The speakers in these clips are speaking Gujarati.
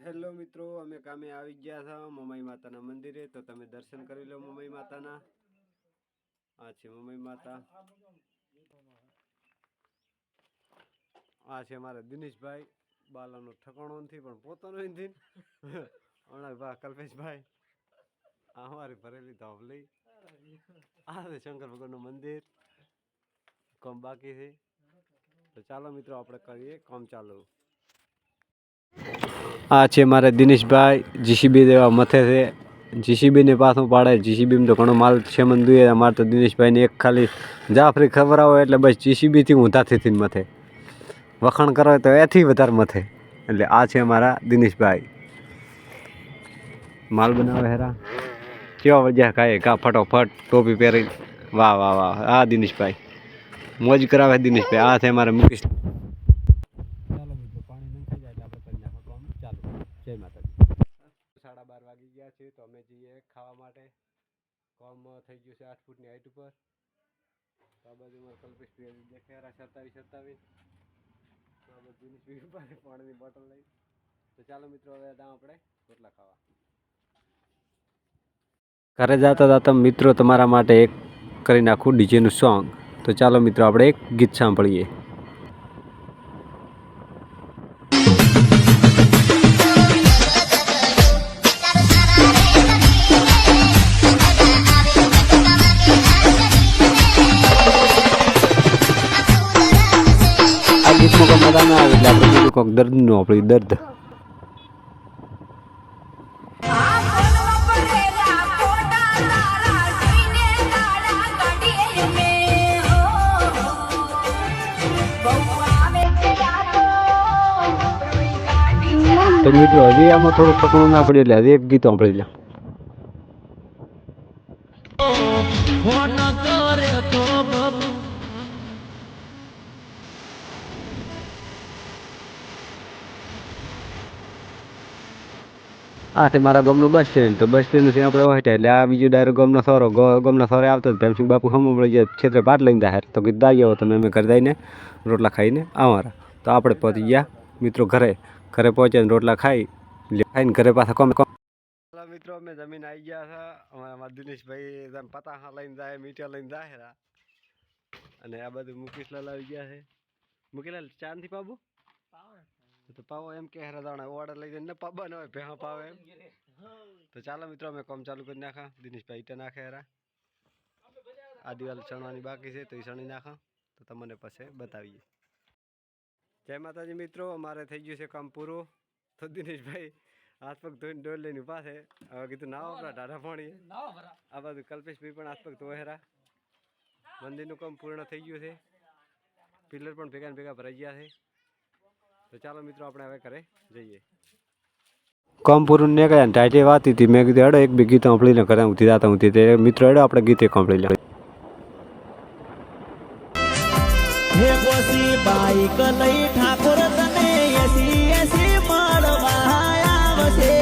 હેલો મિત્રો, અમે કામે આવી ગયા હતા મમાઈ માતાના મંદિરે, તો તમે દર્શન કરી લો મમાઈ માતાના. આ છે મમાઈ માતા. આ છે મારા દિનેશભાઈ, બાલાનો ઠકાણો નથી પણ પોતાનો નથી. અણાભા કલ્પેશભાઈ, આ અમારી ભરેલી ધોબલી. આ છે શંકર ભગવાનનું મંદિર. કામ બાકી છે, તો ચાલો મિત્રો આપણે કરીએ કામ ચાલુ. આ છે મારે દિનેશભાઈ, જીસીબી દેવા મથે છે. જીસીબીને પાછું પાડે. જીસીબીમાં તો ઘણો માલ છે મને દુએ. અમારે તો દિનેશભાઈને એક ખાલી જાફરી ખબર આવે એટલે બસ જીસીબીથી ઊંધાથી મથે. વખાણ કરો તો એથી વધારે મથે. એટલે આ છે અમારા દિનેશભાઈ, માલ બનાવે હેરા. કેવા વજ્યા કાંઈ કા ફટોફટ ટોપી પહેરી. વાહ વાહ વાહ, આ દિનેશભાઈ મોજ કરાવે. દિનેશભાઈ આ છે અમારે મુકેશ. ચાલો મિત્રો, પાણી નહીં થઈ જાય એટલે આપણે કરી નાખો કામ ચાલુ. જય માતાજી. 12:30 વાગી ગયા છે, તો અમે જઈએ ખાવા માટે. કામ થઈ ગયું છે 8 ફૂટની હાઈટ ઉપર. તો આ બાજુમાં કલ્પેશભાઈ દેખાયા 27. તો આ બધું પાણીની બોટલ લઈ. તો ચાલો મિત્રો, હવે આપણે રોટલા ખાવા. ઘરે જતા જતા મિત્રો તમારા માટે એક કરી નાખું ડીજેનું સોંગ. તો ચાલો મિત્રો, આપણે એક ગીત સાંભળીએ. આ ગીતમાં કોઈ મજા ના આવે એટલે આપણે બીજું કોઈક દર્દનું આપણી દર્દ. તો મિત્રો હજી આમાં થોડું ઠકણું ના પડ્યું એટલે હજી એક ગીત સાંભળી લે. આ તે મારા ગામનું બસ સ્ટેન્ડ. તો બસ સ્ટેન્ડ આપણે હોય એટલે આ બીજું ડાયરેક્ટ ગામના સોરે આવતો ભેમસિંહ બાપુ હમ જે ક્ષેત્રે પાટ લઈને જાય તો કીધું દાઈ આવો તમે. અમે ઘરે દઈને રોટલા ખાઈને અમારા. તો આપણે પહોંચી ગયા મિત્રો ઘરે. ઘરે પહોંચ્યા રોટલા ખાઈને ઘરે પાછા કોમ. મિત્રો અમે જમીન આવી ગયા હતા. અમારા દિનેશભાઈ પતાહા લઈને જાય, મીઠા લઈને જાય. અને આ બધું મુકેશલાલ આવી ગયા છે. મુકેશલાલ ચા નથી પાબુ? તો પાવો એમ કે હેરાદાણા ઓર્ડર લઈ જઈને પાબા ન હોય ભેહા પાવે એમ. તો ચાલો મિત્રો, અમે કામ ચાલુ કરી નાખા. દિનેશભાઈ ઈટા નાખે હેરા. આ દિવાલ ચણવાની બાકી છે, તો એ ચણી નાખા. તો તમને પછી બતાવીએ. જય માતાજી મિત્રો, અમારે થઈ ગયું છે કામ પૂરું. તો દિનેશભાઈ હાથ પગ ધોઈને ડોલ લઈને ઉભા છે. હવે કીધું ના વાપરા ઢાઢા પાણી. આ બાજુ કલ્પેશભાઈ પણ હાથ પગ ધોવે હેરા. મંદિરનું કામ પૂર્ણ થઈ ગયું છે. પિલર પણ ભેગા ને ભેગા ભરાઈ ગયા છે. તો ચાલો મિત્રો, આપણે હવે ઘરે જઈએ. કામ પૂરું ને ગયા ને ટાઈટે વાત હતી. મેં કીધું હેડો એક બી ગીત સાંભળીને ઘરે ઊંધી જતા ઊંધી. તે મિત્રો હેડો આપણે ગીતે સાંભળી લે. હે કોસી બાઈક લઈ ઠાકોર તને એસી મળવા આવશે.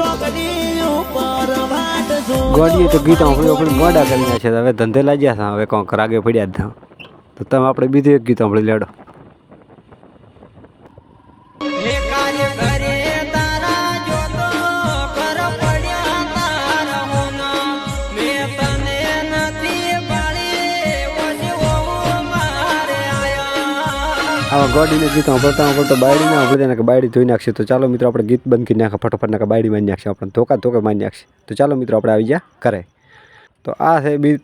ચોકડી ઉપર વાટ જો ગોડીએ તો ગીત આપણે ગોડા કરી છે. હવે ધંધે લાગ્યા હતા. હવે કોણ રાગે પડ્યા હતા. તો તમે આપણે બીજું એક ગીત સાંભળી લેડો. આવા ગોડીને ગીત સાંભળતા બાયડી ના સાંભળી ને કે બાયડી ધોઈ નાખશે. તો ચાલો મિત્રો, આપણે ગીત બંધ કરી નાખે ફટોફટ નાખે બાયડી મારી નાખશે. આપણે ધોકા મારી નાખશે. તો ચાલો મિત્રો, આપણે આવી ગયા ઘરે. તો આ છે બી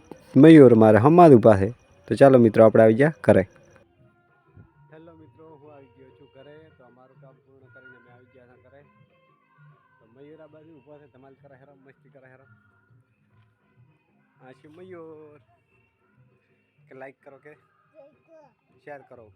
મયુર મારે હમાદ પાસે. તો ચાલો મિત્રો, આપણે આવી ગયા ઘરે. હેલો મિત્રો, હું આવી ગયો છું ઘરે. તો અમારું કામ પૂર્ણ કરીને અમે આવી ગયા હતા ઘરે. તો મયુર આ બાજુ ઊભા છે, ધમાલ કરે હેરામ, મસ્તી કરે હેરામ. આ છે મયુર. કે લાઈક કરો કે શેર કરો.